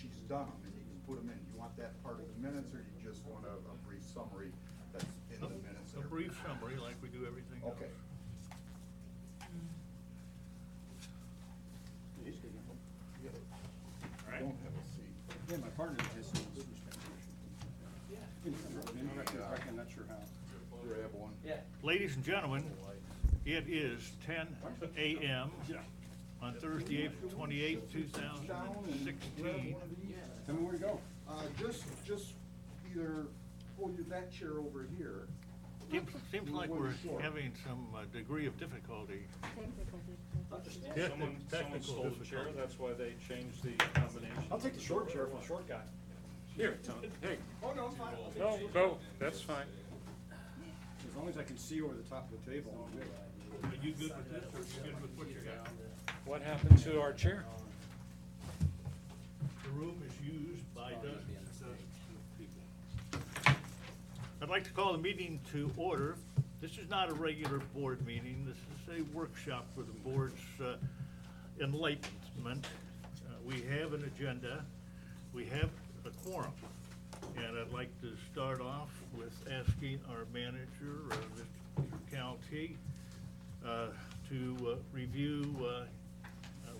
she's done them, and you can put them in. Do you want that part of the minutes, or do you just want a brief summary that's in the minutes? A brief summary, like we do everything else. Okay. All right. Don't have a seat. Yeah, my partner has some respect. I'm not sure how. Grab one. Ladies and gentlemen, it is 10 a.m. on Thursday, April 28th, 2016. Tell me where to go. Just either pull that chair over here. Seems like we're having some degree of difficulty. Yeah, Someone technical stole the chair, difficulty. that's why they changed the combination. I'll take the short chair for the short guy. Here, Tom, hey. Oh, no, I'm fine. No, go, that's fine. As long as I can see over the top of the table, I'm good. Are you good with this, or are you good with what you got? What happened to our chair? The room is used by dozens of people. I'd like to call the meeting to order. This is not a regular board meeting. This is a workshop for the board's enlightenment. We have an agenda. We have a quorum. And I'd like to start off with asking our manager, Mr. Calty, to review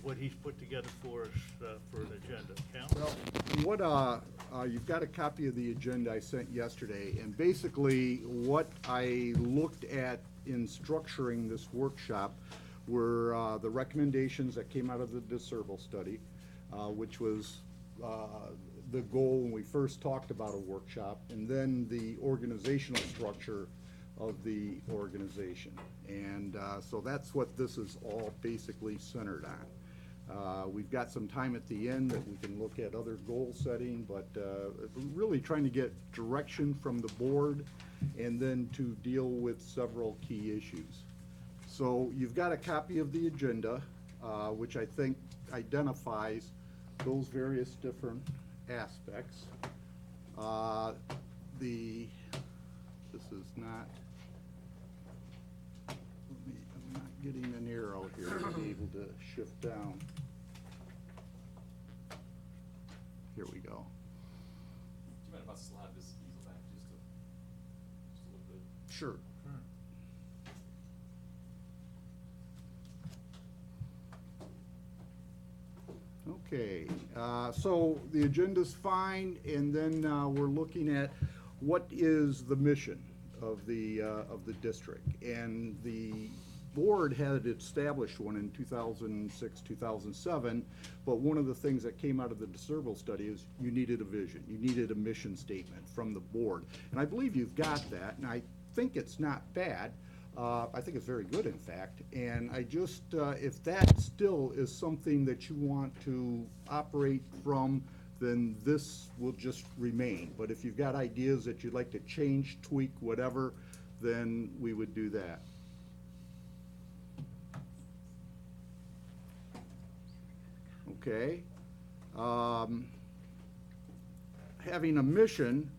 what he's put together for us for an agenda. Cal? Well, you've got a copy of the agenda I sent yesterday, and basically what I looked at in structuring this workshop were the recommendations that came out of the DeCervo study, which was the goal when we first talked about a workshop, and then the organizational structure of the organization. And so that's what this is all basically centered on. We've got some time at the end that we can look at other goal setting, but really trying to get direction from the board and then to deal with several key issues. So you've got a copy of the agenda, which I think identifies those various different aspects. This is not, I'm not getting an arrow here to be able to shift down. Here we go. Do you mind if I slide this easel back just a little bit? Sure. Okay, so the agenda's fine, and then we're looking at what is the mission of the district. And the board had established one in 2006, 2007, but one of the things that came out of the DeCervo study is you needed a vision, you needed a mission statement from the board. And I believe you've got that, and I think it's not bad. I think it's very good, in fact, and I just, if that still is something that you want to operate from, then this will just remain. But if you've got ideas that you'd like to change, tweak, whatever, then we would do that. Okay. Having a mission,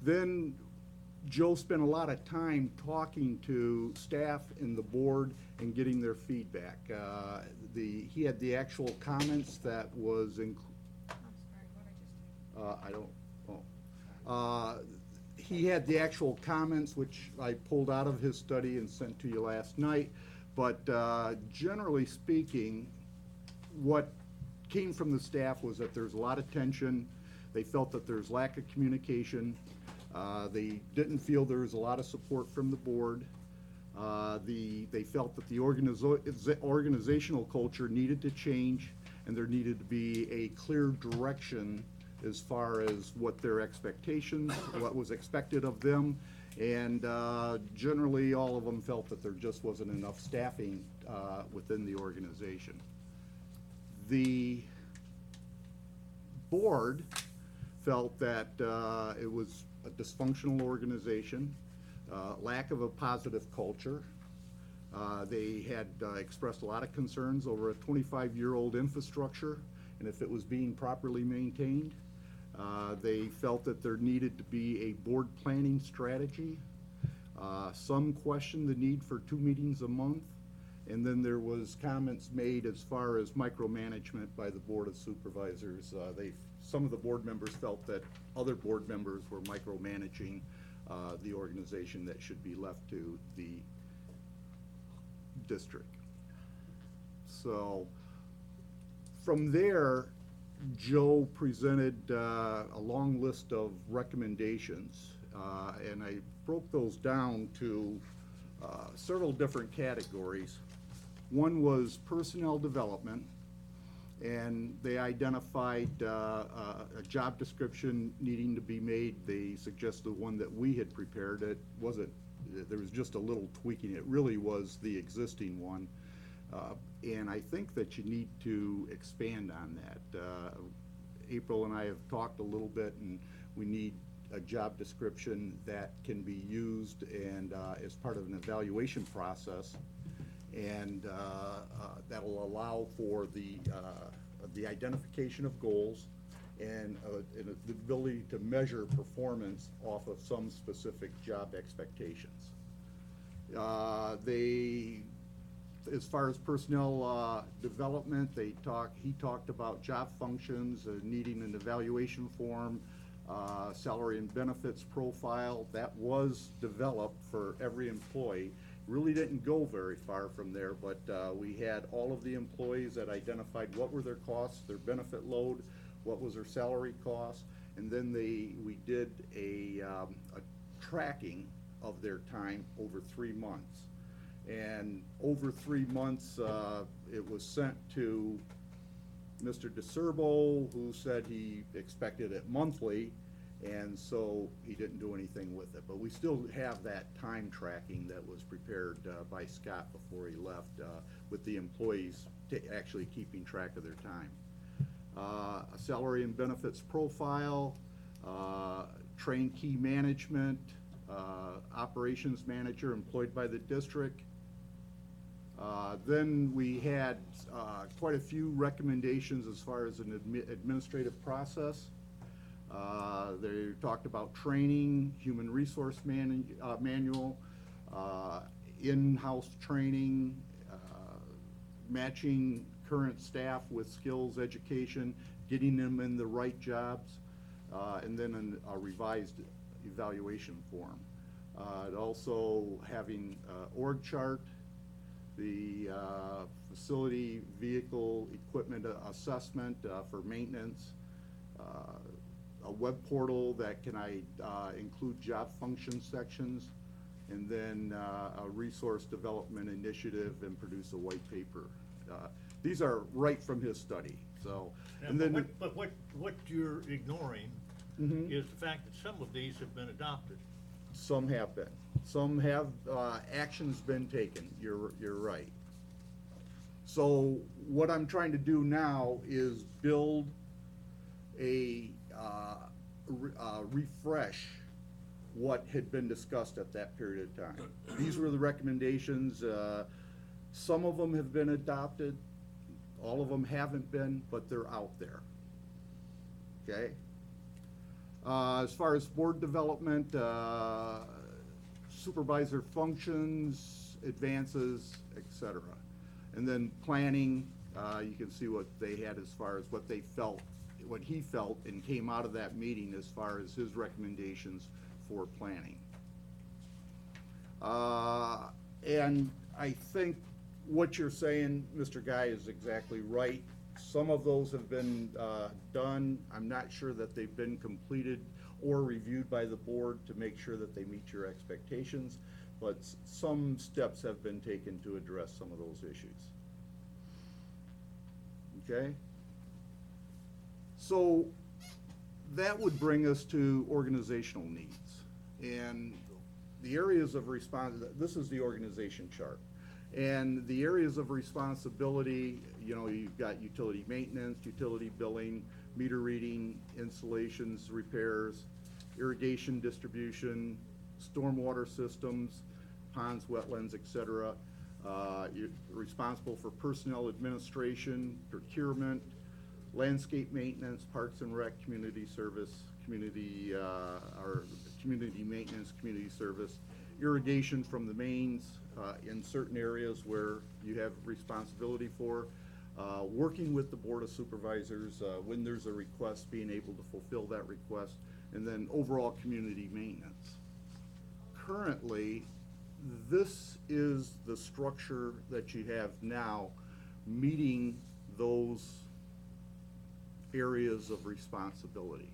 then Joe spent a lot of time talking to staff and the board and getting their feedback. He had the actual comments that was I'm sorry, what I just did. he had the actual comments, which I pulled out of his study and sent to you last night. But generally speaking, what came from the staff was that there's a lot of tension. They felt that there's lack of communication. They didn't feel there was a lot of support from the board. They felt that the organizational culture needed to change, and there needed to be a clear direction as far as what their expectations, what was expected of them, and generally all of them felt that there just wasn't enough staffing within the organization. The board felt that it was a dysfunctional organization, lack of a positive culture. They had expressed a lot of concerns over a 25-year-old infrastructure, and if it was being properly maintained. They felt that there needed to be a board planning strategy. Some questioned the need for 2 meetings a month, And then there was comments made as far as micromanagement by the Board of Supervisors. Some of the board members felt that other board members were micromanaging the organization that should be left to the district. So from there, Joe presented a long list of recommendations, and I broke those down to several different categories. One was personnel development, and they identified a job description needing to be made. They suggested one that we had prepared. It wasn't, there was just a little tweaking. It really was the existing one. And I think that you need to expand on that. April and I have talked a little bit, and we need a job description that can be used and as part of an evaluation process, and that will allow for the identification of goals and the ability to measure performance off of some specific job expectations. As far as personnel development, he talked about job functions, needing an evaluation form, salary and benefits profile. That was developed for every employee. Really didn't go very far from there, but we had all of the employees that identified what were their costs, their benefit load, what was their salary costs, and then we did a tracking of their time over 3 months. And over 3 months, it was sent to Mr. DeCerbo, who said he expected it monthly, and so he didn't do anything with it. But we still have that time tracking that was prepared by Scott before he left, with the employees actually keeping track of their time. A salary and benefits profile, train key management, operations manager employed by the district. Then we had quite a few recommendations as far as an administrative process. They talked about training, human resource manual, in-house training, matching current staff with skills education, getting them in the right jobs, and then a revised evaluation form. Also having org chart, the facility vehicle equipment assessment for maintenance, a web portal that can include job function sections, and then a resource development initiative and produce a white paper. These are right from his study. So, Now, and then but what you're ignoring is the fact that some of these have been adopted. some have been. Some have, actions been taken, you're right. So what I'm trying to do now is build a, refresh what had been discussed at that period of time. These were the recommendations, some of them have been adopted, all of them haven't been, but they're out there. Okay? As far as board development, supervisor functions, advances, etc. And then planning, you can see what they had as far as what they felt, what he felt, and came out of that meeting as far as his recommendations for planning. And I think what you're saying, Mr. Guy, is exactly right. Some of those have been done. I'm not sure that they've been completed or reviewed by the board to make sure that they meet your expectations, but some steps have been taken to address some of those issues. Okay? So that would bring us to organizational needs. And the areas of this is the organization chart. And the areas of responsibility, you know, you've got utility maintenance, utility billing, meter reading, installations, repairs, irrigation distribution, stormwater systems, ponds, wetlands, etc. You're responsible for personnel administration, procurement, landscape maintenance, parks and rec, community service, community maintenance, community service, irrigation from the mains in certain areas where you have responsibility for, working with the Board of Supervisors when there's a request, being able to fulfill that request, and then overall community maintenance. Currently, this is the structure that you have now, meeting those areas of responsibility.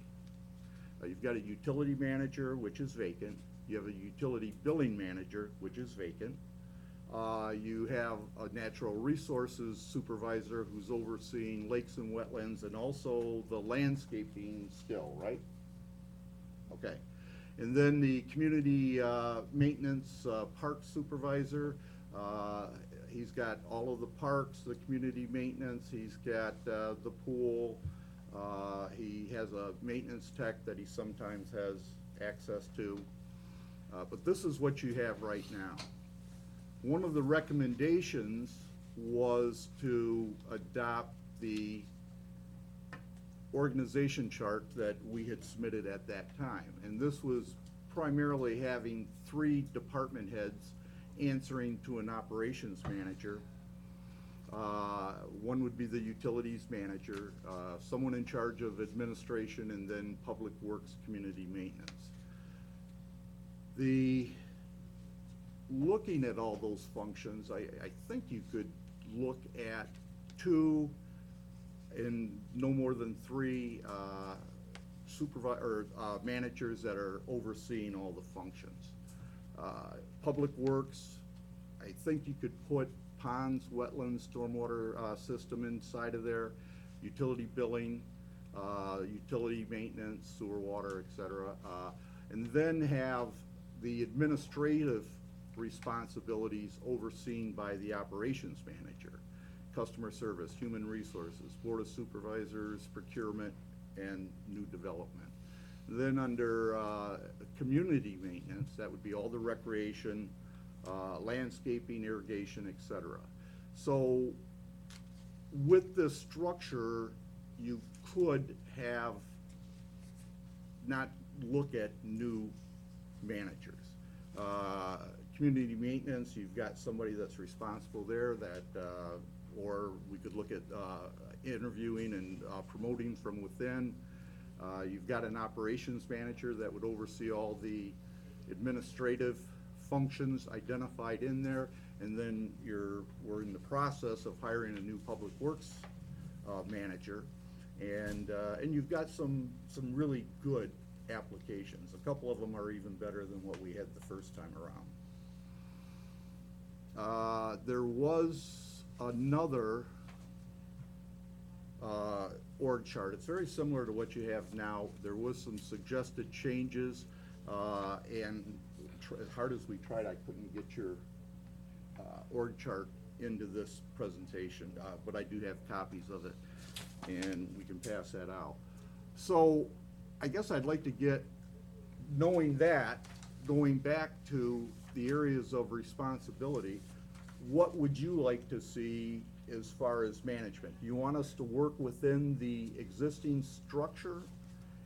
You've got a utility manager, which is vacant. You have a utility billing manager, which is vacant. You have a natural resources supervisor who's overseeing lakes and wetlands and also the landscaping still, right? Okay. And then the community maintenance park supervisor, he's got all of the parks, the community maintenance, he's got the pool, he has a maintenance tech that he sometimes has access to. But this is what you have right now. One of the recommendations was to adopt the organization chart that we had submitted at that time. And this was primarily having 3 department heads answering to an operations manager. One would be the utilities manager, someone in charge of administration, and then public works, community maintenance. Looking at all those functions, I think you could look at 2 and no more than 3 managers that are overseeing all the functions. Public works, I think you could put ponds, wetlands, stormwater system inside of there, utility billing, utility maintenance, sewer, water, et cetera, and then have the administrative responsibilities overseen by the operations manager, customer service, human resources, board of supervisors, procurement, and new development. Then under community maintenance, that would be all the recreation, landscaping, irrigation, et cetera. So with this structure, you could have not look at new managers. Community maintenance, you've got somebody that's responsible there that, or we could look at interviewing and promoting from within. You've got an operations manager that would oversee all the administrative functions identified in there, and then we're in the process of hiring a new public works manager, and you've got some really good applications. A couple of them are even better than what we had the first time around. There was another org chart. It's very similar to what you have now. There was some suggested changes, and as hard as we tried, I couldn't get your org chart into this presentation, but I do have copies of it, and we can pass that out. So I guess I'd like to get, knowing that, going back to the areas of responsibility, what would you like to see as far as management? Do you want us to work within the existing structure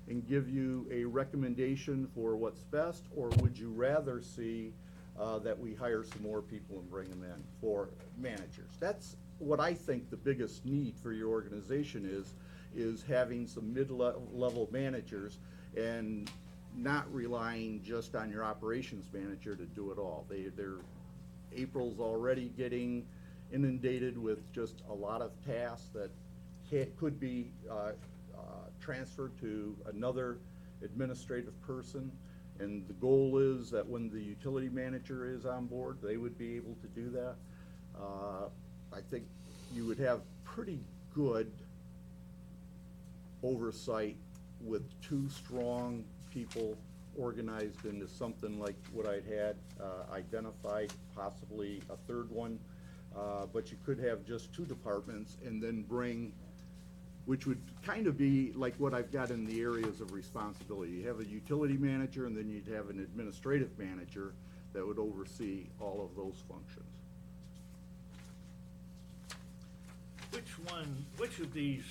and give you a recommendation for what's best, or would you rather see that we hire some more people and bring them in for managers? That's what I think the biggest need for your organization is having some mid-level managers and not relying just on your operations manager to do it all. April's already getting inundated with just a lot of tasks that could be transferred to another administrative person. And the goal is that when the utility manager is on board, they would be able to do that. I think you would have pretty good oversight with 2 strong people organized into something like what I'd had identified, possibly a 3rd one. But you could have just 2 departments and then bring, which would kind of be like what I've got in the areas of responsibility. You have a utility manager, and then you'd have an administrative manager that would oversee all of those functions. Which of these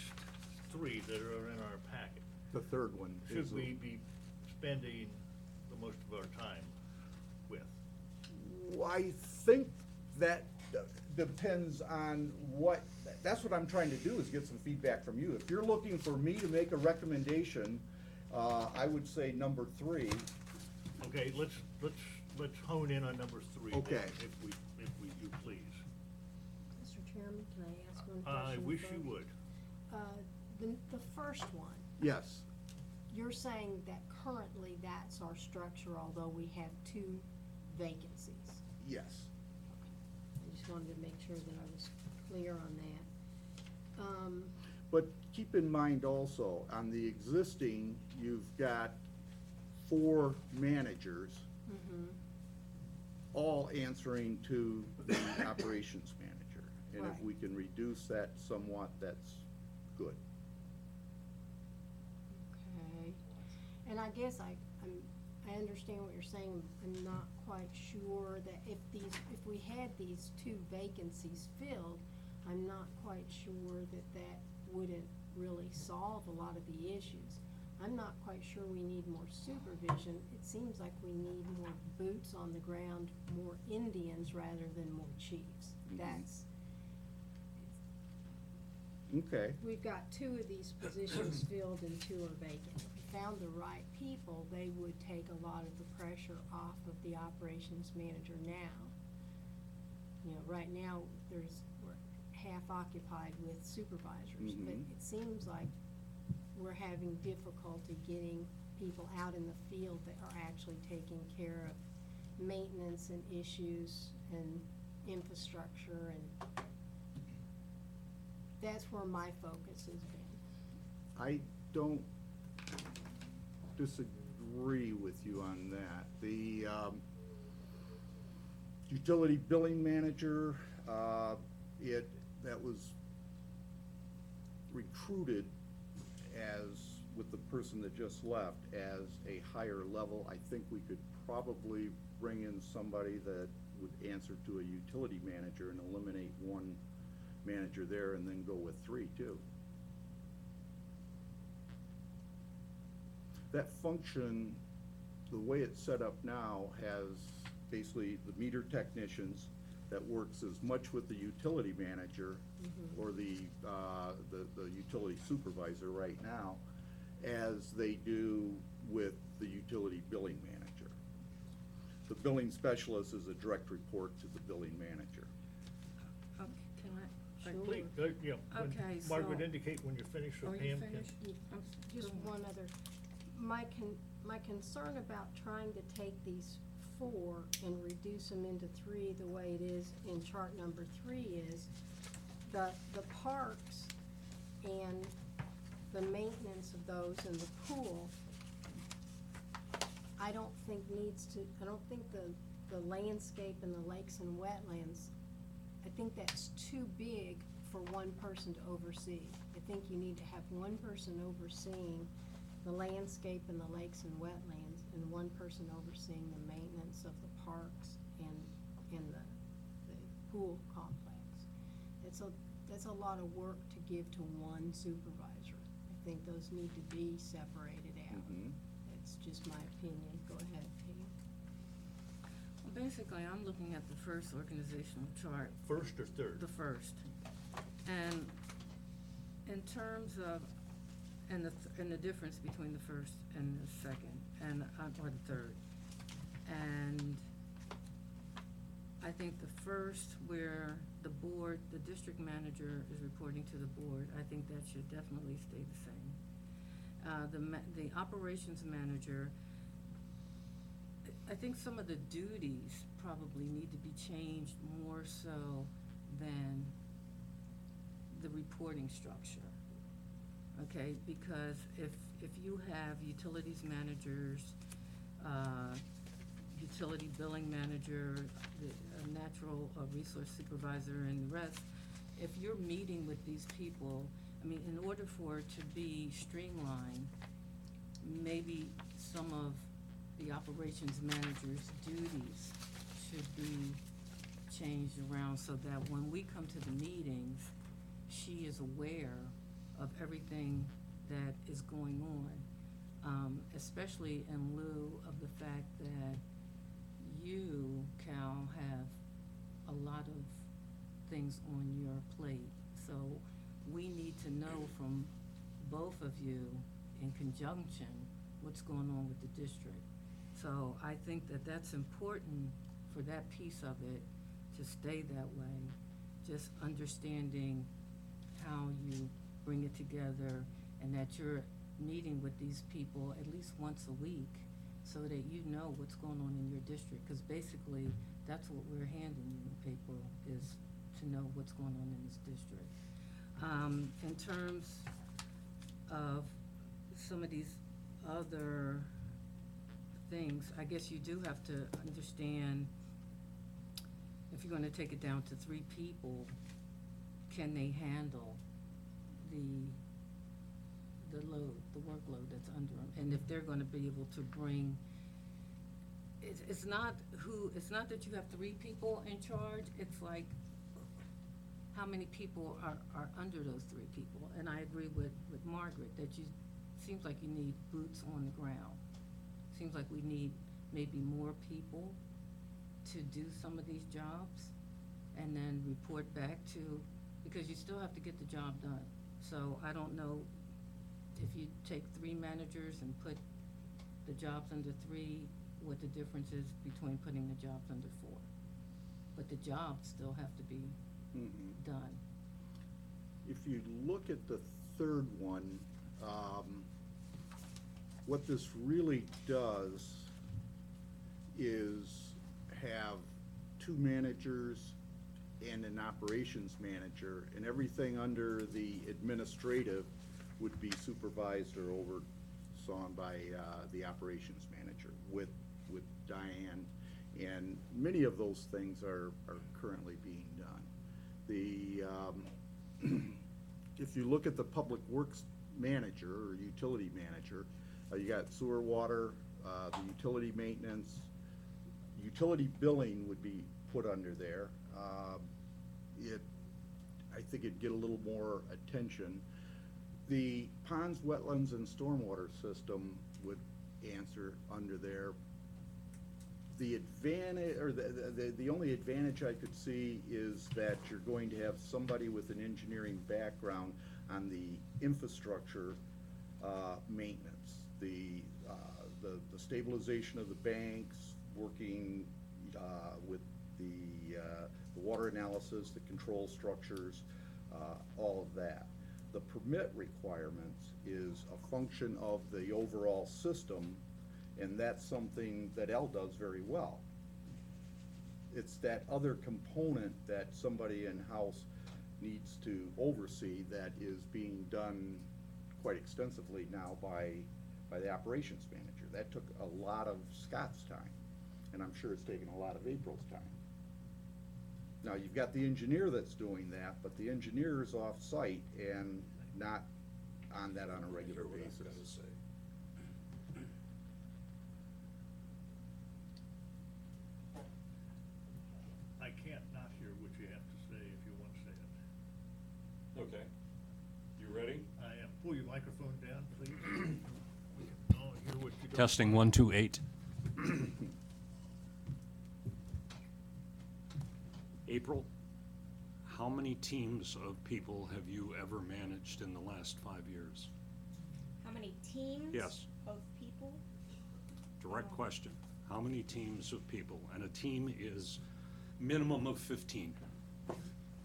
3 that are in our packet The 3rd one is. should we be spending the most of our time with? I think that depends on what, that's what I'm trying to do, is get some feedback from you. If you're looking for me to make a recommendation, I would say number 3. Okay, let's hone in on number 3. then, Okay. If you please. Mr. Chairman, can I ask one I question? wish you first? would. The first one, Yes, you're saying that currently that's our structure, although we have 2 vacancies. yes. I just wanted to make sure that I was clear on that. But keep in mind also, on the existing, you've got 4 managers, all answering to the operations manager. And if Right. we can reduce that somewhat, that's good. Okay. And I guess I understand what you're saying. I'm not quite sure that if we had these 2 vacancies filled, I'm not quite sure that wouldn't really solve a lot of the issues. I'm not quite sure we need more supervision. It seems like we need more boots on the ground, more Indians rather than more chiefs. That's, Okay, we've got 2 of these positions filled and 2 are vacant. If we found the right people, they would take a lot of the pressure off of the operations manager now. You know, right now, we're half occupied with supervisors, but Mhm. it seems like we're having difficulty getting people out in the field that are actually taking care of maintenance and issues and infrastructure, and that's where my focus has been. I don't disagree with you on that. The utility billing manager, that was recruited as, with the person that just left, as a higher level. I think we could probably bring in somebody that would answer to a utility manager and eliminate 1 manager there, and then go with 3 too. That function, the way it's set up now, has basically the meter technicians that works as much with the utility manager or the utility supervisor right now as they do with the utility billing manager. The billing specialist is a direct report to the billing manager. Okay, can I? Sure. Please, when Okay, Margaret, so- indicate when you're finished, so Are you Pam can. finished? Just Go ahead. one other, my concern about trying to take these 4 and reduce them into 3 the way it is in chart number 3 is the parks and the maintenance of those and the pool, I don't think the landscape and the lakes and wetlands, I think that's too big for 1 person to oversee. I think you need to have 1 person overseeing the landscape and the lakes and wetlands, and 1 person overseeing the maintenance of the parks and the pool complex. That's a lot of work to give to 1 supervisor. I think those need to be separated out. Mhm. That's just my opinion. Go ahead, Pam. Well, basically, I'm looking at the first organizational chart, First or third? the first. And in terms of, and the difference between the first and the second, and, or the third. And I think the first, where the board, the district manager is reporting to the board, I think that should definitely stay the same. The operations manager, I think some of the duties probably need to be changed more so than the reporting structure. Okay, because if you have utilities managers, utility billing manager, a natural resource supervisor, and the rest, if you're meeting with these people, I mean, in order for it to be streamlined, maybe some of the operations manager's duties should be changed around so that when we come to the meetings, she is aware of everything that is going on, especially in lieu of the fact that you, Cal, have a lot of things on your plate. So we need to know from both of you in conjunction what's going on with the district. So I think that that's important for that piece of it to stay that way. Just understanding how you bring it together and that you're meeting with these people at least once a week so that you know what's going on in your district. Because basically, that's what we're handing you, April, is to know what's going on in this district. In terms of some of these other things, I guess you do have to understand, if you're gonna take it down to 3 people, can they handle the load, the workload that's under them? And if they're gonna be able to bring, it's not that you have 3 people in charge, it's like, how many people are under those 3 people? And I agree with Margaret, that seems like you need boots on the ground. Seems like we need maybe more people to do some of these jobs and then report back to, because you still have to get the job done. So I don't know if you take 3 managers and put the jobs under 3, what the difference is between putting the jobs under 4. But the jobs still have to be done. If you look at the third one, what this really does is have 2 managers and an operations manager, and everything under the administrative would be supervised or oversawn by the operations manager with Diane. And many of those things are currently being done. If you look at the public works manager or utility manager, you got sewer, water, the utility maintenance, utility billing would be put under there. I think it'd get a little more attention. The ponds, wetlands, and stormwater system would answer under there. The advantage, or the only advantage I could see is that you're going to have somebody with an engineering background on the infrastructure maintenance, the stabilization of the banks, working with the water analysis, the control structures, all of that. The permit requirements is a function of the overall system, and that's something that Elle does very well. It's that other component that somebody in-house needs to oversee that is being done quite extensively now by the operations manager. That took a lot of Scott's time, and I'm sure it's taken a lot of April's time. Now, you've got the engineer that's doing that, but the engineer is off-site and not on that on a regular basis. I can't not hear what you have to say if you want to say it. Okay. You ready? I am. Pull your microphone down, please. We can all hear what you don't. Testing 1, 2, 8. April, how many teams of people have you ever managed in the last 5 years? How many teams? Yes. Of people? Direct question. How many teams of people? And a team is minimum of 15.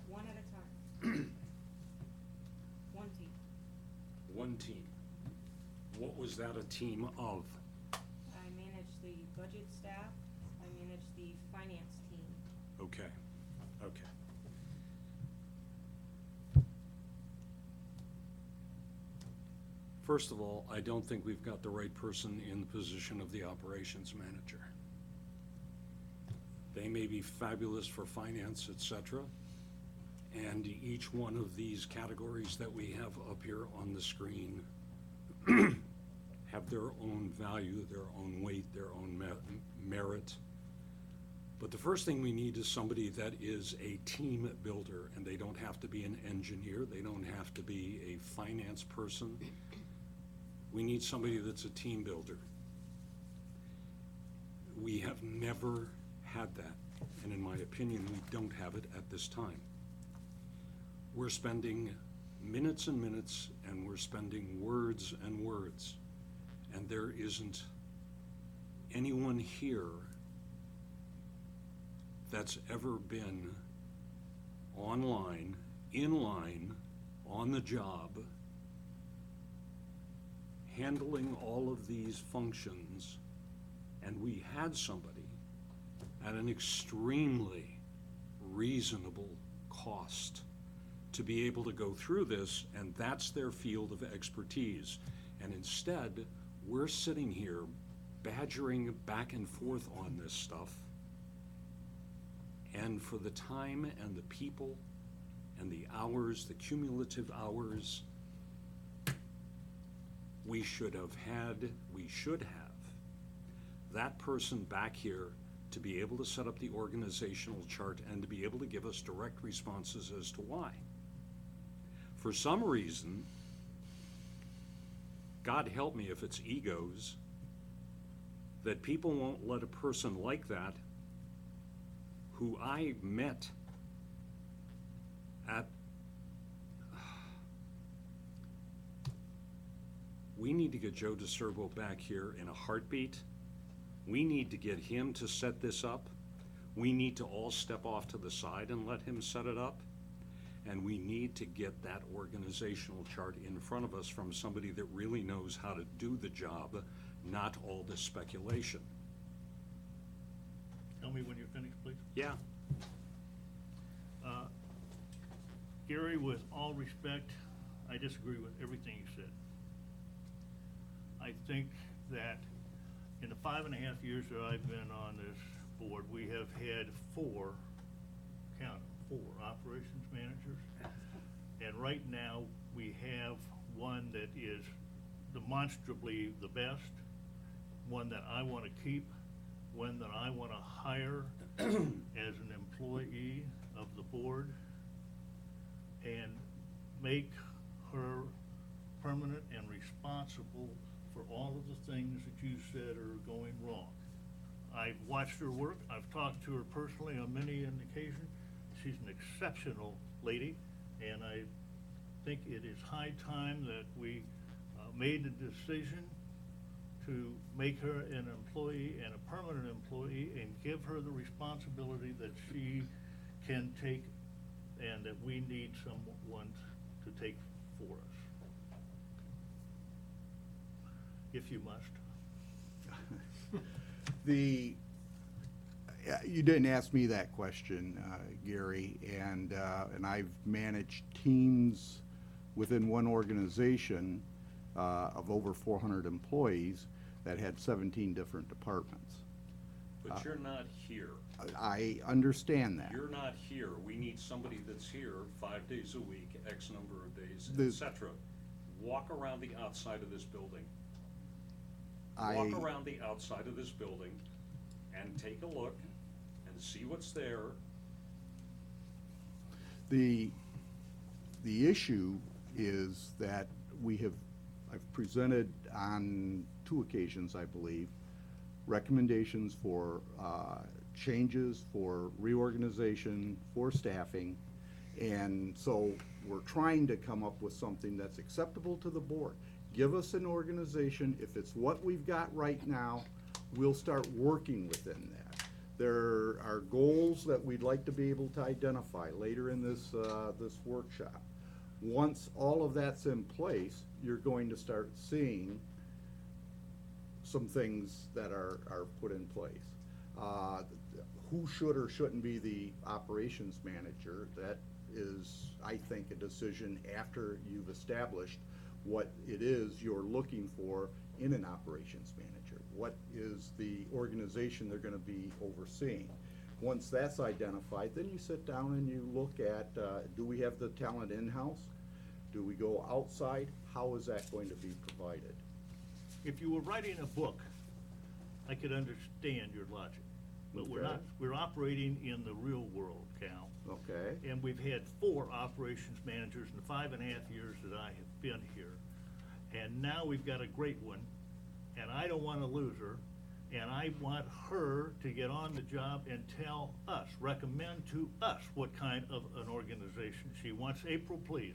One at a time. One team. One team. What was that a team of? I manage the budget staff. I manage the finance team. Okay, okay. First of all, I don't think we've got the right person in the position of the operations manager. They may be fabulous for finance, et cetera, and each one of these categories that we have up here on the screen have their own value, their own weight, their own merit. But the first thing we need is somebody that is a team builder, and they don't have to be an engineer, they don't have to be a finance person. We need somebody that's a team builder. We have never had that, and in my opinion, we don't have it at this time. We're spending minutes and minutes, and we're spending words and words, and there isn't anyone here that's ever been online, in line, on the job, handling all of these functions, and we had somebody at an extremely reasonable cost to be able to go through this, and that's their field of expertise. And instead, we're sitting here badgering back and forth on this stuff, and for the time and the people and the hours, the cumulative hours, we should have that person back here to be able to set up the organizational chart and to be able to give us direct responses as to why. For some reason, God help me if it's egos, that people won't let a person like that, who I met at, we need to get Joe DeCervo back here in a heartbeat. We need to get him to set this up. We need to all step off to the side and let him set it up. And we need to get that organizational chart in front of us from somebody that really knows how to do the job, not all this speculation. Tell me when you're finished, please. Yeah. Gary, with all respect, I disagree with everything you said. I think that in the 5.5 years that I've been on this board, we have had four operations managers. And right now, we have one that is demonstrably the best, one that I want to keep, one that I want to hire as an employee of the board, and make her permanent and responsible for all of the things that you said are going wrong. I've watched her work. I've talked to her personally on many an occasion. She's an exceptional lady, and I think it is high time that we made a decision to make her an employee and a permanent employee and give her the responsibility that she can take and that we need someone to take for us. If you must. You didn't ask me that question, Gary, and I've managed teams within one organization of over 400 employees that had 17 different departments. But you're not here. I understand that. You're not here. We need somebody that's here 5 days a week, X number of days, The- et cetera. Walk around the outside of this building. I- Walk around the outside of this building and take a look and see what's there. The issue is that I've presented on 2 occasions, I believe, recommendations for changes, for reorganization, for staffing. And so we're trying to come up with something that's acceptable to the board. Give us an organization. If it's what we've got right now, we'll start working within that. There are goals that we'd like to be able to identify later in this workshop. Once all of that's in place, you're going to start seeing some things that are put in place. Who should or shouldn't be the operations manager, that is, I think, a decision after you've established what it is you're looking for in an operations manager. What is the organization they're gonna be overseeing? Once that's identified, then you sit down and you look at, do we have the talent in-house? Do we go outside? How is that going to be provided? If you were writing a book, I could understand your logic. But we're Okay. not, we're operating in the real world, Cal. Okay? And we've had 4 operations managers in the 5.5 years that I have been here. And now we've got a great one, and I don't want to lose her. And I want her to get on the job and tell us, recommend to us what kind of an organization she wants. April, please.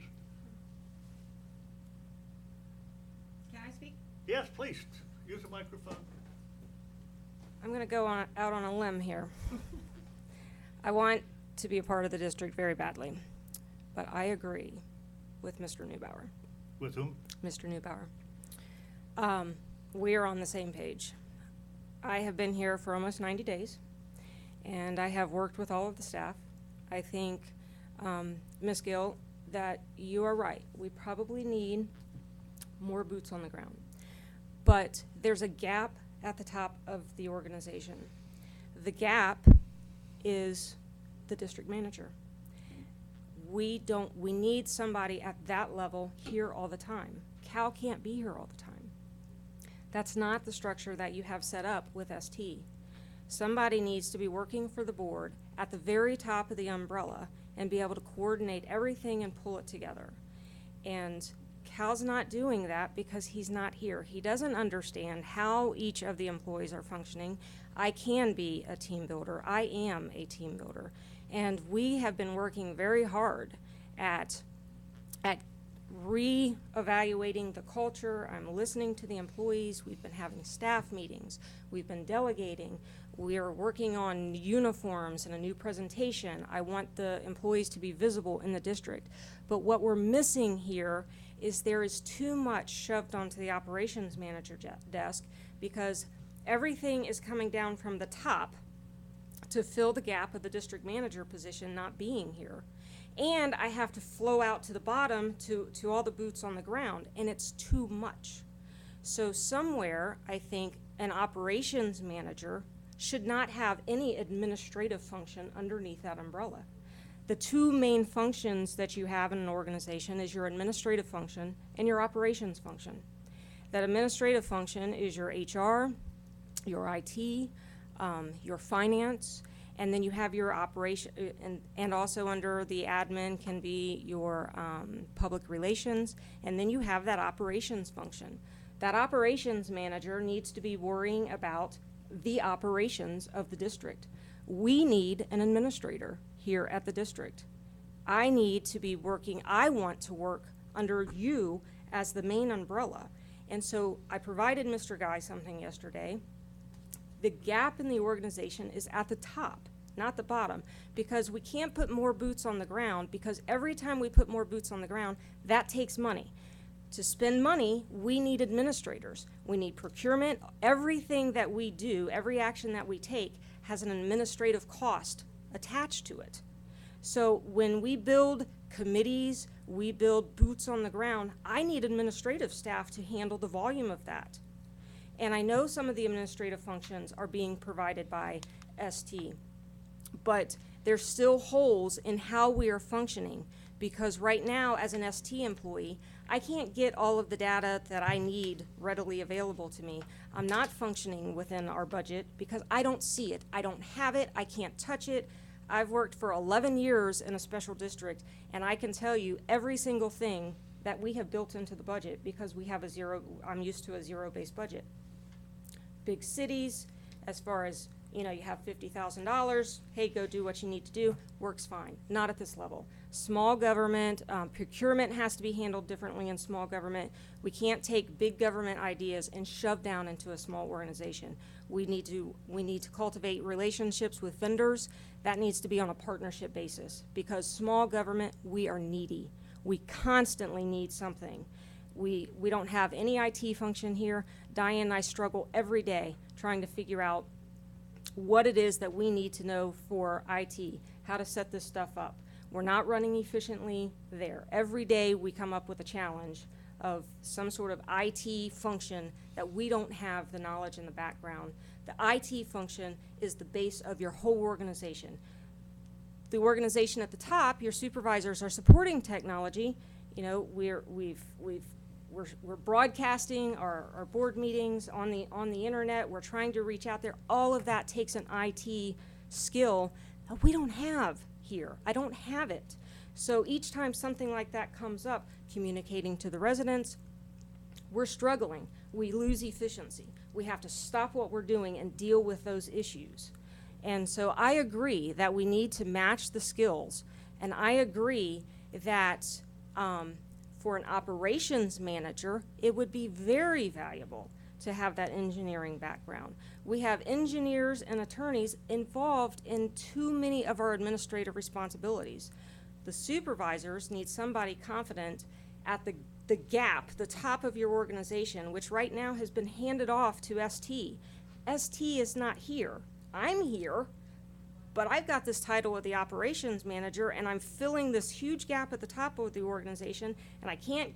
Can I speak? Yes, please, use the microphone. I'm going to go out on a limb here. I want to be a part of the district very badly, but I agree with Mr. Neubauer. With whom? Mr. Neubauer. We are on the same page. I have been here for almost 90 days, and I have worked with all of the staff. I think, Ms. Gill, that you are right. We probably need more boots on the ground. But there's a gap at the top of the organization. The gap is the district manager. We need somebody at that level here all the time. Cal can't be here all the time. That's not the structure that you have set up with ST. Somebody needs to be working for the board at the very top of the umbrella and be able to coordinate everything and pull it together. And Cal's not doing that because he's not here. He doesn't understand how each of the employees are functioning. I can be a team builder. I am a team builder. And we have been working very hard at re-evaluating the culture. I'm listening to the employees. We've been having staff meetings. We've been delegating. We are working on uniforms and a new presentation. I want the employees to be visible in the district. But what we're missing here is there is too much shoved onto the operations manager desk because everything is coming down from the top to fill the gap of the district manager position not being here. And I have to flow out to the bottom to all the boots on the ground, and it's too much. So somewhere, I think an operations manager should not have any administrative function underneath that umbrella. The two main functions that you have in an organization is your administrative function and your operations function. That administrative function is your HR, your IT, your finance, and then you have your operation, and also under the admin can be your public relations, and then you have that operations function. That operations manager needs to be worrying about the operations of the district. We need an administrator here at the district. I need to be working, I want to work under you as the main umbrella. And so I provided Mr. Guy something yesterday. The gap in the organization is at the top, not the bottom, because we can't put more boots on the ground, because every time we put more boots on the ground, that takes money. To spend money, we need administrators. We need procurement. Everything that we do, every action that we take has an administrative cost attached to it. So when we build committees, we build boots on the ground, I need administrative staff to handle the volume of that. And I know some of the administrative functions are being provided by ST, but there's still holes in how we are functioning, because right now as an ST employee, I can't get all of the data that I need readily available to me. I'm not functioning within our budget because I don't see it. I don't have it. I can't touch it. I've worked for 11 years in a special district, and I can tell you every single thing that we have built into the budget because we have I'm used to a zero-based budget. Big cities, as far as, you have $50,000, hey, go do what you need to do, works fine. Not at this level. Small government, procurement has to be handled differently in small government. We can't take big government ideas and shove down into a small organization. We need to cultivate relationships with vendors. That needs to be on a partnership basis, because small government, we are needy. We constantly need something. We don't have any IT function here. Diane and I struggle every day trying to figure out what it is that we need to know for IT, how to set this stuff up. We're not running efficiently there. Every day we come up with a challenge of some sort of IT function that we don't have the knowledge in the background. The IT function is the base of your whole organization. The organization at the top, your supervisors are supporting technology. We're broadcasting our board meetings on the internet. We're trying to reach out there. All of that takes an IT skill that we don't have here. I don't have it. So each time something like that comes up, communicating to the residents, we're struggling. we lose efficiency. We have to stop what we're doing and deal with those issues. And so I agree that we need to match the skills, and I agree that for an operations manager, it would be very valuable to have that engineering background. We have engineers and attorneys involved in too many of our administrative responsibilities. The supervisors need somebody confident at the gap, the top of your organization, which right now has been handed off to ST. ST is not here. I'm here, but I've got this title of the operations manager, and I'm filling this huge gap at the top of the organization, and I can't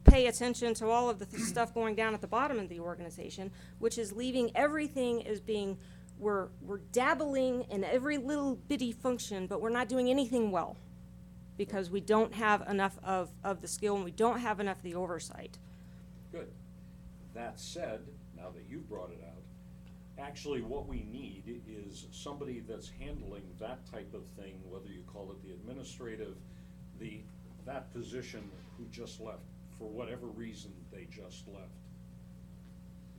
pay attention to all of the stuff going down at the bottom of the organization, which is leaving everything as being, we're dabbling in every little bitty function, but we're not doing anything well, because we don't have enough of the skill and we don't have enough of the oversight. Good. That said, now that you've brought it out, actually what we need is somebody that's handling that type of thing, whether you call it the administrative, that position who just left, for whatever reason they just left.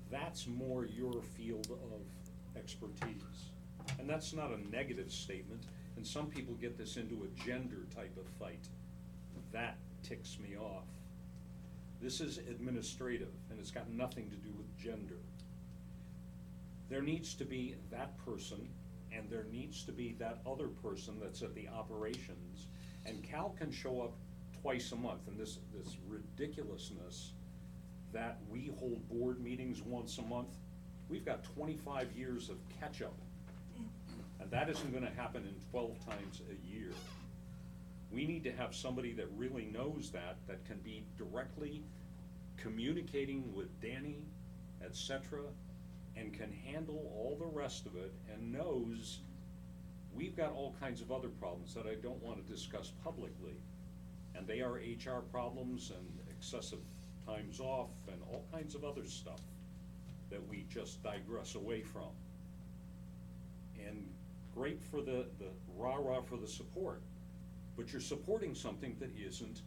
That's more your field of expertise. And that's not a negative statement, and some people get this into a gender type of fight. That ticks me off. This is administrative, and it's got nothing to do with gender. There needs to be that person, and there needs to be that other person that's at the operations. And Cal can show up twice a month, and this ridiculousness that we hold board meetings once a month, we've got 25 years of catch-up. And that isn't gonna happen in 12 times a year. We need to have somebody that really knows that can be directly communicating with Danny, et cetera, and can handle all the rest of it, and knows we've got all kinds of other problems that I don't want to discuss publicly. And they are HR problems and excessive times off and all kinds of other stuff that we just digress away from. And great for the rah-rah for the support, but you're supporting something that isn't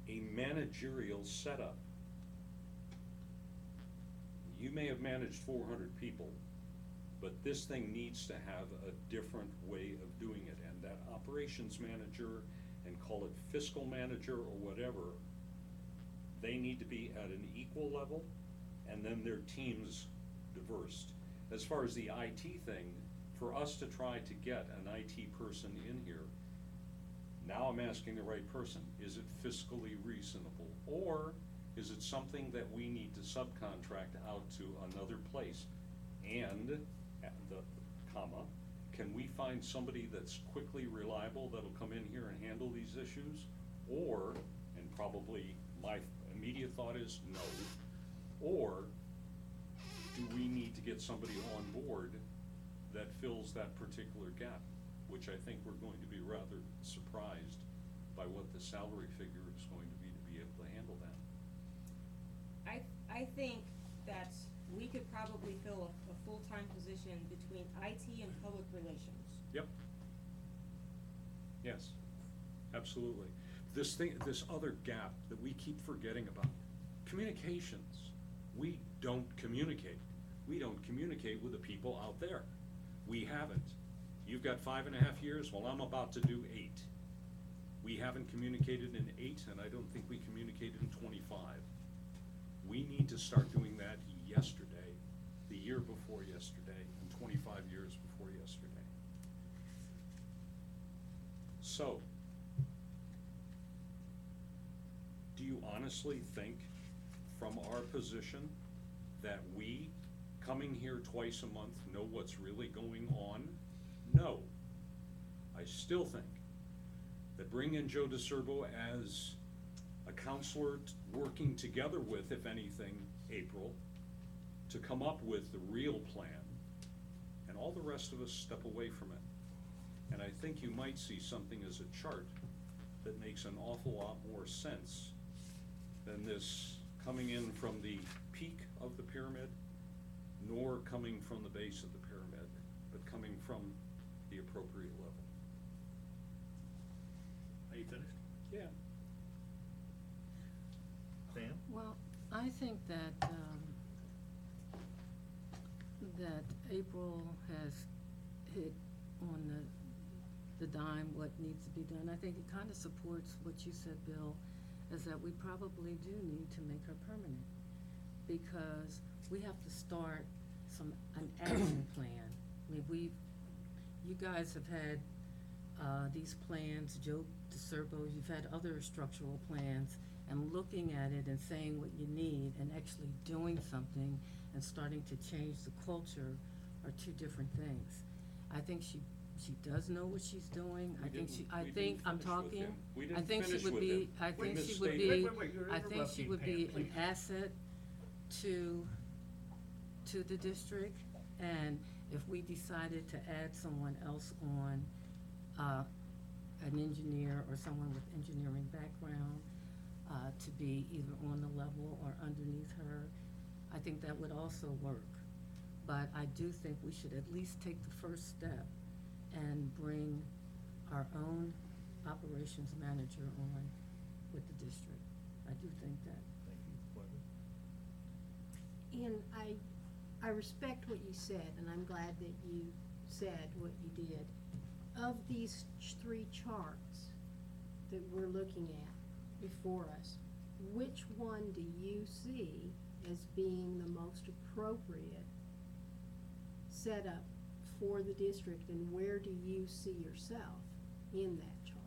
a managerial setup. You may have managed 400 people, but this thing needs to have a different way of doing it. And that operations manager, and call it fiscal manager or whatever, they need to be at an equal level, and then their teams diverse. As far as the IT thing, for us to try to get an IT person in here, now I'm asking the right person, is it fiscally reasonable? Or is it something that we need to subcontract out to another place? And, can we find somebody that's quickly reliable that'll come in here and handle these issues? Or, and probably my immediate thought is no, or do we need to get somebody on board that fills that particular gap? Which I think we're going to be rather surprised by what the salary figure is going to be able to handle that. I think that we could probably fill a full-time position between IT and public relations. Yep. Yes, absolutely. This other gap that we keep forgetting about, communications. We don't communicate. We don't communicate with the people out there. We haven't. You've got 5.5 years, well, I'm about to do 8. We haven't communicated in 8, and I don't think we communicated in 25. We need to start doing that yesterday, the year before yesterday, and 25 years before yesterday. So, do you honestly think, from our position, that we, coming here twice a month, know what's really going on? No. I still think that bring in Joe DeCerbo as a counselor working together with, if anything, April, to come up with the real plan, and all the rest of us step away from it. And I think you might see something as a chart that makes an awful lot more sense than this coming in from the peak of the pyramid, nor coming from the base of the pyramid, but coming from the appropriate level. Are you finished? Yeah. Sam? Well, I think that that April has hit on the dime what needs to be done. I think it kind of supports what you said, Bill, is that we probably do need to make her permanent, because we have to start an action plan. I mean, you guys have had these plans, Joe DeSerbo, you've had other structural plans, and looking at it and saying what you need and actually doing something and starting to change the culture are two different things. I think she does know what she's doing. We I think didn't- she, I we think, didn't I'm finish with talking, him. We I didn't think she finish would with be, him. I We think she would misstated. be, Wait, you're I think she interrupting, would Pam, be an please. asset to the district, and if we decided to add someone else on, an engineer or someone with engineering background, to be either on the level or underneath her, I think that would also work. But I do think we should at least take the first step and bring our own operations manager on with the district. I do think that. Thank you, Barbara. And I respect what you said, and I'm glad that you said what you did. Of these three charts that we're looking at before us, which one do you see as being the most appropriate setup for the district, and where do you see yourself in that chart?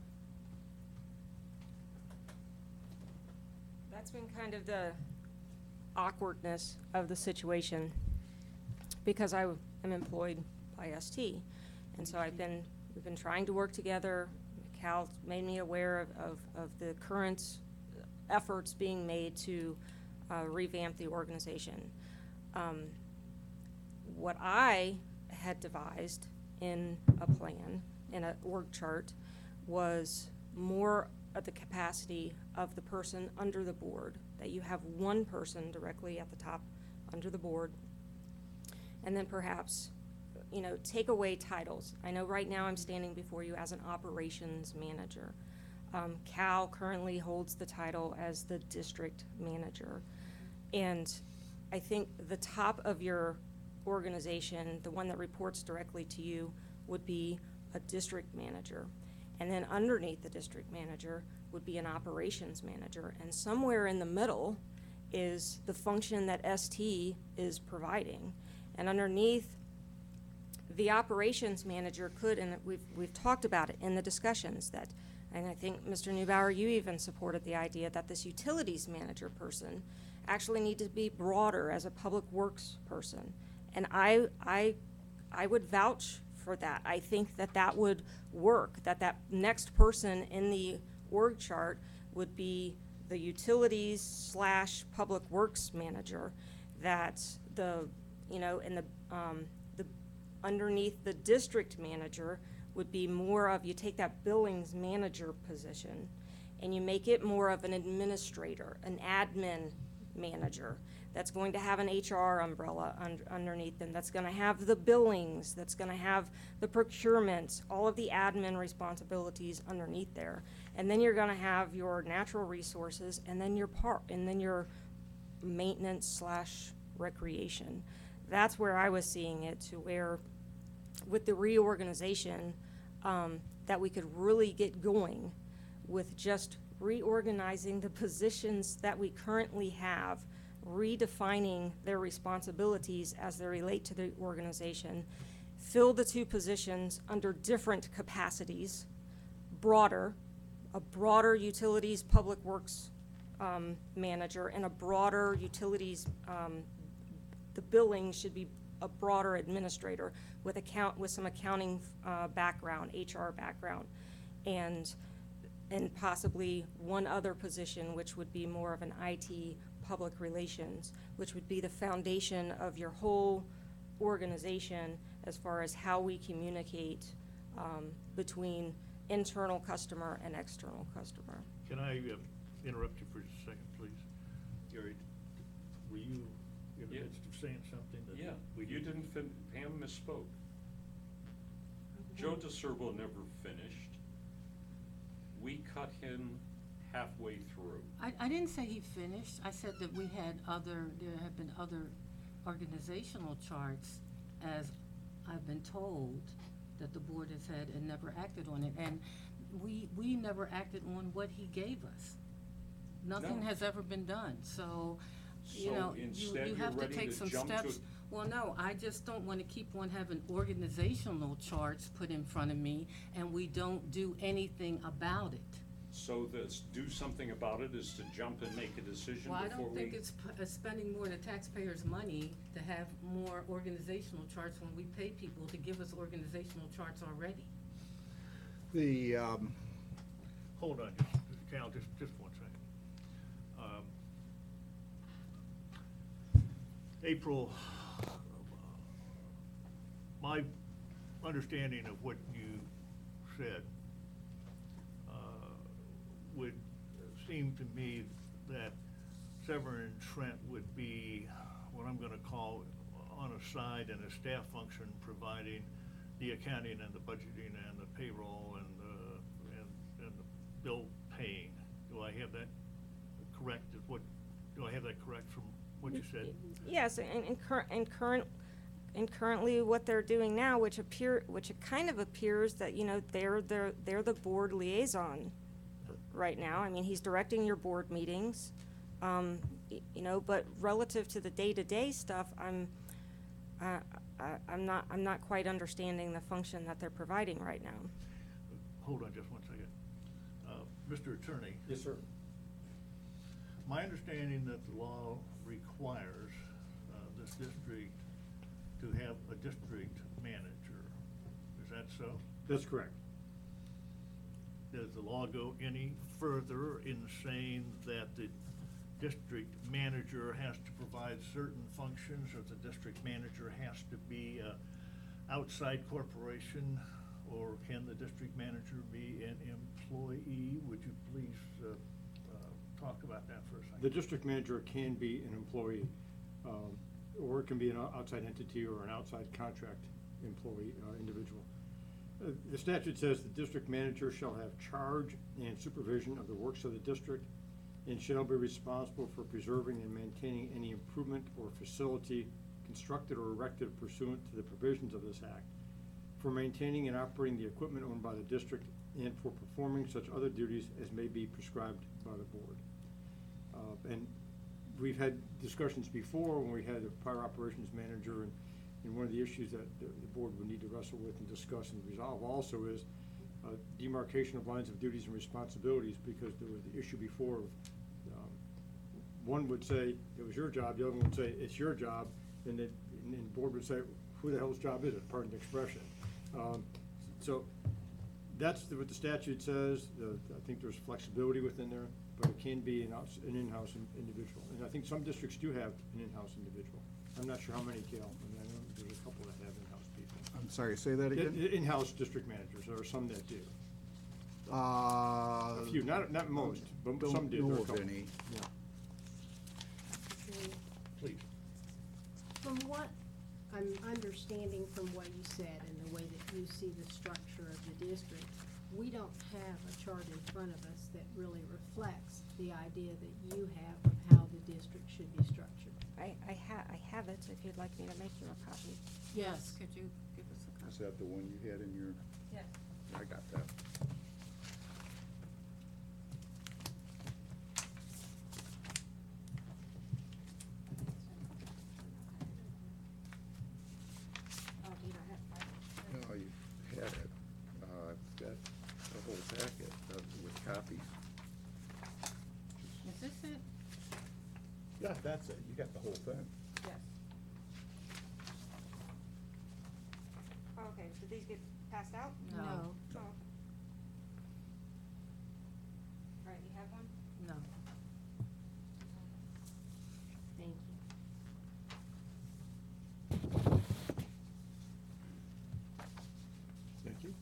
That's been kind of the awkwardness of the situation, because I am employed by ST, and so we've been trying to work together. Cal made me aware of the current efforts being made to revamp the organization. What I had devised in a plan, in an org chart, was more of the capacity of the person under the board, that you have one person directly at the top under the board, and then perhaps, take away titles. I know right now I'm standing before you as an operations manager. Cal currently holds the title as the district manager. And I think the top of your organization, the one that reports directly to you, would be a district manager. And then underneath the district manager would be an operations manager. And somewhere in the middle is the function that ST is providing. And underneath, the operations manager could, and we've talked about it in the discussions, that, and I think, Mr. Neubauer, you even supported the idea that this utilities manager person actually need to be broader as a public works person. And I would vouch for that. I think that would work, that next person in the org chart would be the utilities / public works manager, that underneath the district manager would be more of, you take that billings manager position and you make it more of an administrator, an admin manager, that's going to have an HR umbrella underneath them, that's gonna have the billings, that's gonna have the procurement, all of the admin responsibilities underneath there. And then you're gonna have your natural resources, and then your maintenance / recreation. That's where I was seeing it, to where with the reorganization, that we could really get going with just reorganizing the positions that we currently have, redefining their responsibilities as they relate to the organization, fill the two positions under different capacities, a broader utilities public works manager, and a broader utilities, the billing should be a broader administrator with some accounting background, HR background, and possibly one other position, which would be more of an IT public relations, which would be the foundation of your whole organization as far as how we communicate between internal customer and external customer. Can I interrupt you for just a second, please? Gary, were you in the Yeah. midst of saying something that Yeah, we you didn't Pam misspoke. Joe DeSerbo never finished. We cut him halfway through. I didn't say he finished. I said that there have been other organizational charts as I've been told that the board has had and never acted on it. And we never acted on what he gave us. Nothing No. has ever been done, so, you So know, instead you you're have to ready take to some jump to- steps. Well, no, I just don't wanna keep on having organizational charts put in front of me, and we don't do anything about it. So this, do something about it is to jump and make a decision Well, I before don't think we. it's spending more of the taxpayers' money to have more organizational charts when we pay people to give us organizational charts already. The, Hold on, Cal, just one second. April, my understanding of what you said would seem to me that Severn and Trent would be what I'm gonna call on a side and a staff function, providing the accounting and the budgeting and the payroll and the bill paying. Do I have that correct? Do I have that correct from what you said? Yes, and currently what they're doing now, which it kind of appears that, you know, they're the board liaison right now. I mean, he's directing your board meetings, you know, but relative to the day-to-day stuff, I'm not quite understanding the function that they're providing right now. Hold on just one second. Mr. Attorney, Yes, sir. my understanding that the law requires this district to have a district manager. Is that so? That's correct. Does the law go any further in saying that the district manager has to provide certain functions, or the district manager has to be a outside corporation, or can the district manager be an employee? Would you please talk about that for a second? The district manager can be an employee, or it can be an outside entity or an outside contract employee, individual. The statute says the district manager shall have charge and supervision of the works of the district and shall be responsible for preserving and maintaining any improvement or facility constructed or erected pursuant to the provisions of this act, for maintaining and operating the equipment owned by the district, and for performing such other duties as may be prescribed by the board. And we've had discussions before when we had a prior operations manager, and one of the issues that the board would need to wrestle with and discuss and resolve also is demarcation of lines of duties and responsibilities, because there was the issue before of, one would say it was your job, the other one would say it's your job, and the board would say, who the hell's job is it, pardon the expression. So that's what the statute says. I think there's flexibility within there, but it can be an in-house individual. And I think some districts do have an in-house individual. I'm not sure how many, Gail, I mean, I know there's a couple that have in-house people. I'm sorry, say that again? In-house district managers, there are some that do. A A few, not most, but some do. Don't There are know a of couple. any. Yeah. Please. From what I'm understanding from what you said and the way that you see the structure of the district, we don't have a chart in front of us that really reflects the idea that you have of how the district should be structured. I have it, if you'd like me to make you a copy. Yes, could you give us a Is copy? that the one you had in your? Yes. I got that. Oh, do you not have? No, you had it. I've got the whole packet with copies. Is this it? Yeah, that's it. You got the whole thing. Yes. Okay, did these get passed out? No. Oh, okay. All right, you have one? No. Thank you. Thank you.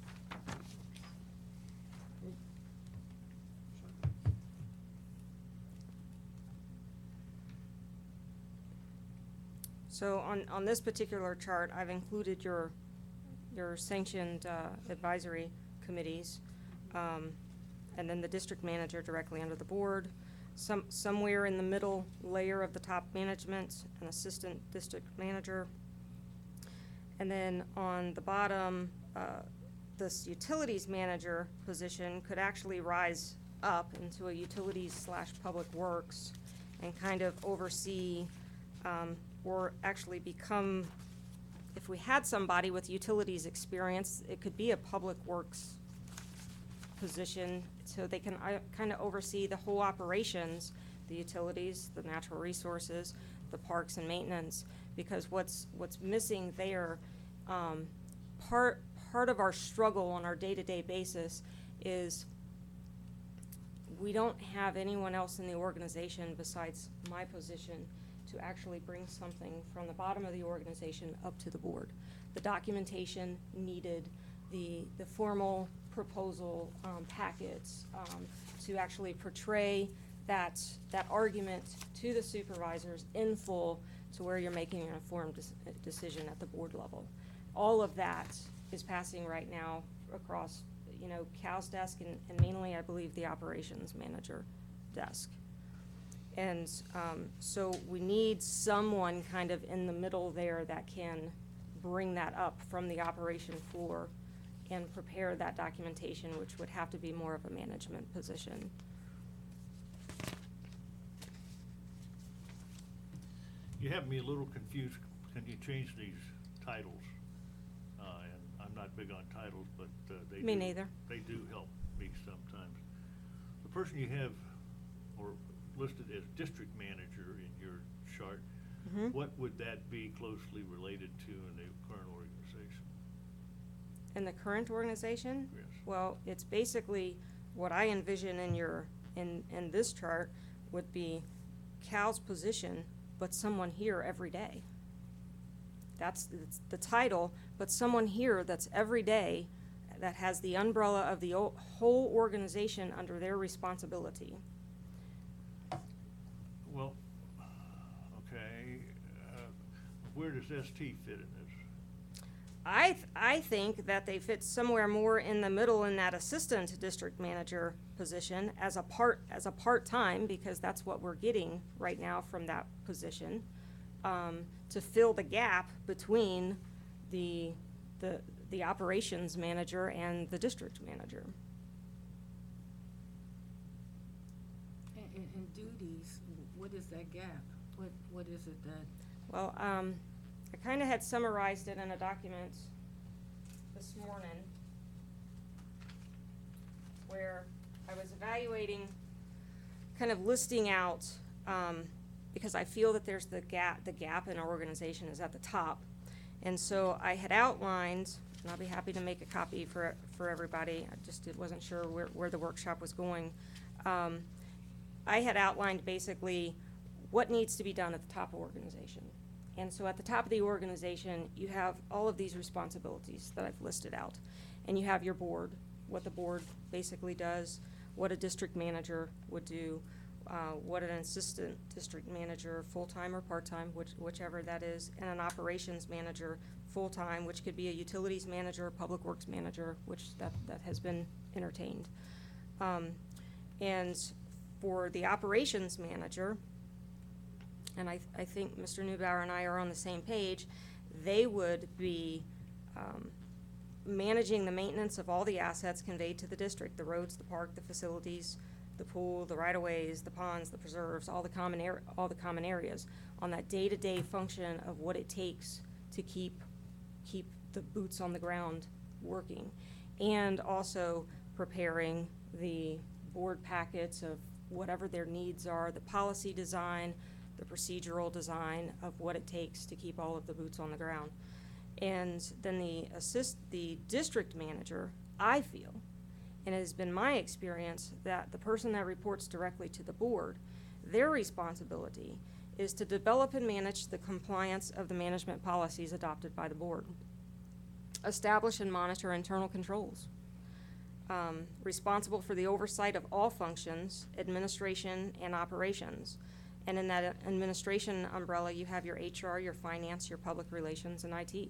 So on this particular chart, I've included your sanctioned advisory committees, and then the district manager directly under the board. Somewhere in the middle layer of the top management, an assistant district manager. And then on the bottom, this utilities manager position could actually rise up into a utilities/public works and kind of oversee, or actually become, if we had somebody with utilities experience, it could be a public works position, so they can kind of oversee the whole operations, the utilities, the natural resources, the parks and maintenance, because what's missing there, part of our struggle on our day-to-day basis is we don't have anyone else in the organization besides my position to actually bring something from the bottom of the organization up to the board. The documentation needed, the formal proposal packets, to actually portray that argument to the supervisors in full, to where you're making an informed decision at the board level. All of that is passing right now across, Cal's desk and mainly, I believe, the operations manager desk. And so we need someone kind of in the middle there that can bring that up from the operation floor and prepare that documentation, which would have to be more of a management position. You have me a little confused. Can you change these titles? And I'm not big on titles, but they do. Me neither. They do help me sometimes. The person you have, or listed as district manager in your chart, what would that be closely related to in the current organization? In the current organization? Yes. Well, it's basically what I envision in this chart would be Cal's position, but someone here every day. That's the title, but someone here that's every day, that has the umbrella of the whole organization under their responsibility. Well, okay, where does ST fit in this? I think that they fit somewhere more in the middle in that assistant district manager position as a part-time, because that's what we're getting right now from that position, to fill the gap between the operations manager and the district manager. And duties, what is that gap? What is it that? Well, I kind of had summarized it in a document this morning where I was evaluating, kind of listing out, because I feel that there's the gap in our organization is at the top. And so I had outlined, and I'll be happy to make a copy for everybody, I just wasn't sure where the workshop was going. I had outlined basically what needs to be done at the top of organization. And so at the top of the organization, you have all of these responsibilities that I've listed out. And you have your board, what the board basically does, what a district manager would do, what an assistant district manager, full-time or part-time, whichever that is, and an operations manager, full-time, which could be a utilities manager, public works manager, which that has been entertained. And for the operations manager, and I think Mr. Neubauer and I are on the same page, they would be managing the maintenance of all the assets conveyed to the district, the roads, the park, the facilities, the pool, the right-of-ways, the ponds, the preserves, all the common areas, on that day-to-day function of what it takes to keep the boots on the ground working, and also preparing the board packets of whatever their needs are, the policy design, the procedural design of what it takes to keep all of the boots on the ground. And then the district manager, I feel, and it has been my experience, that the person that reports directly to the board, their responsibility is to develop and manage the compliance of the management policies adopted by the board, establish and monitor internal controls, responsible for the oversight of all functions, administration, and operations. And in that administration umbrella, you have your HR, your finance, your public relations, and IT.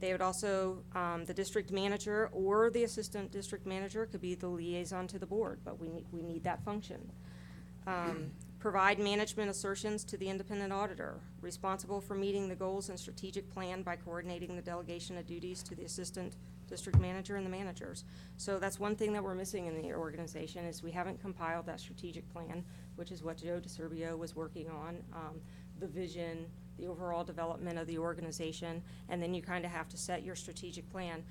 They would also, the district manager or the assistant district manager could be the liaison to the board, but we need that function. Provide management assertions to the independent auditor, responsible for meeting the goals and strategic plan by coordinating the delegation of duties to the assistant district manager and the managers. So that's one thing that we're missing in the organization, is we haven't compiled that strategic plan, which is what Joe DeSerbio was working on, the vision, the overall development of the organization, and then you kind of have to set your strategic plan.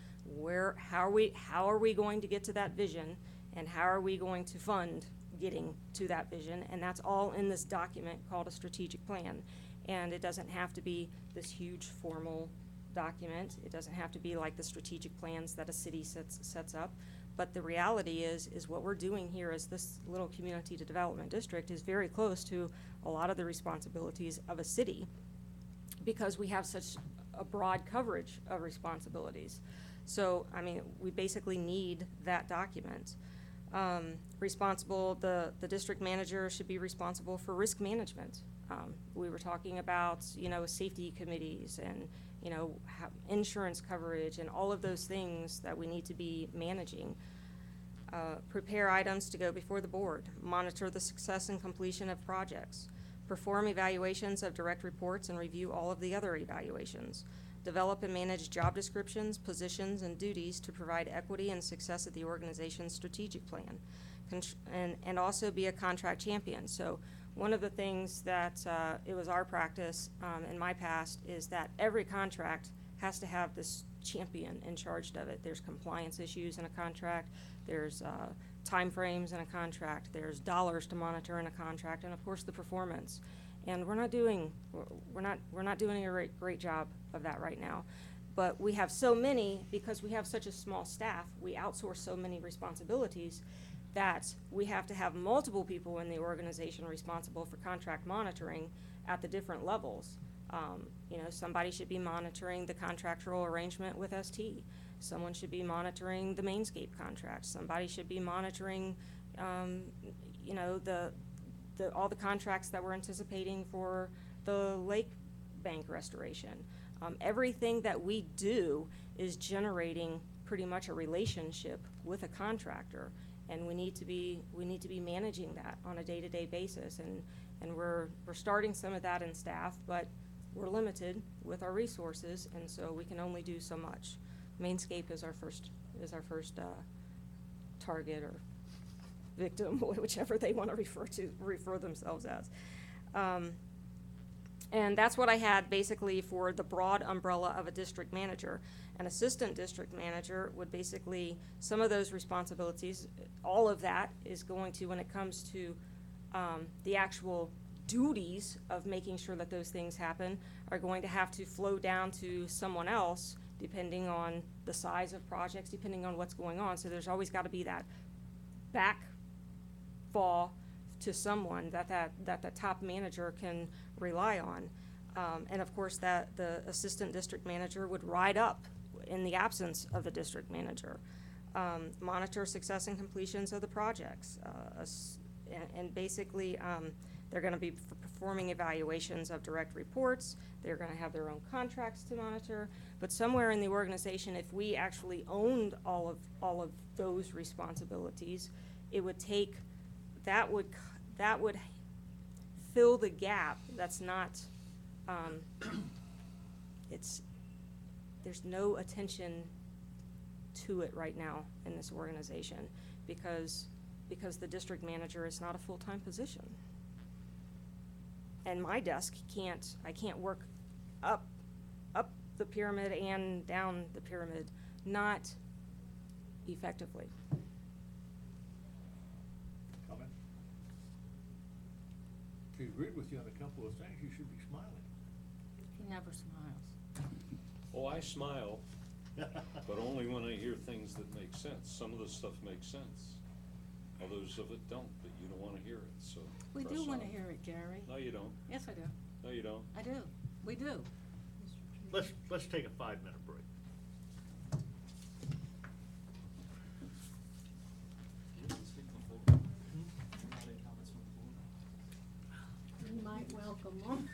How are we going to get to that vision, and how are we going to fund getting to that vision? And that's all in this document called a strategic plan. And it doesn't have to be this huge formal document. It doesn't have to be like the strategic plans that a city sets up. But the reality is what we're doing here as this little community development district is very close to a lot of the responsibilities of a city, because we have such a broad coverage of responsibilities. So, I mean, we basically need that document. The district manager should be responsible for risk management. We were talking about, safety committees and, insurance coverage and all of those things that we need to be managing. Prepare items to go before the board, monitor the success and completion of projects, perform evaluations of direct reports and review all of the other evaluations, develop and manage job descriptions, positions, and duties to provide equity and success of the organization's strategic plan, and also be a contract champion. So one of the things that it was our practice in my past is that every contract has to have this champion in charge of it. There's compliance issues in a contract, there's timeframes in a contract, there's dollars to monitor in a contract, and of course the performance. And we're not doing a great job of that right now. But we have so many, because we have such a small staff, we outsource so many responsibilities that we have to have multiple people in the organization responsible for contract monitoring at the different levels. Somebody should be monitoring the contractual arrangement with ST. Someone should be monitoring the Mainscape contract. Somebody should be monitoring, all the contracts that we're anticipating for the lake bank restoration. Everything that we do is generating pretty much a relationship with a contractor, and we need to be managing that on a day-to-day basis. And we're starting some of that in staff, but we're limited with our resources, and so we can only do so much. Mainscape is our first target or victim, whichever they want to refer themselves as. And that's what I had basically for the broad umbrella of a district manager. An assistant district manager would basically, some of those responsibilities, all of that is going to, when it comes to the actual duties of making sure that those things happen, are going to have to flow down to someone else, depending on the size of projects, depending on what's going on. So there's always got to be that back fall to someone that the top manager can rely on. And of course, that the assistant district manager would ride up in the absence of the district manager. Monitor success and completions of the projects. And basically, they're going to be performing evaluations of direct reports. They're going to have their own contracts to monitor. But somewhere in the organization, if we actually owned all of those responsibilities, it would take, that would fill the gap. That's not, there's no attention to it right now in this organization because the district manager is not a full-time position. And my desk I can't work up the pyramid and down the pyramid, not effectively. Comment? If he agreed with you on a couple of things, you should be smiling. He never smiles. Oh, I smile, but only when I hear things that make sense. Some of the stuff makes sense. Others of it don't, but you don't wanna hear it, so. We press do want to on. hear it, Gary. No, you don't. Yes, I do. No, you don't. I do. We do. Let's take a 5-minute break. Speak from the floor. Any comments from the floor? You might welcome them.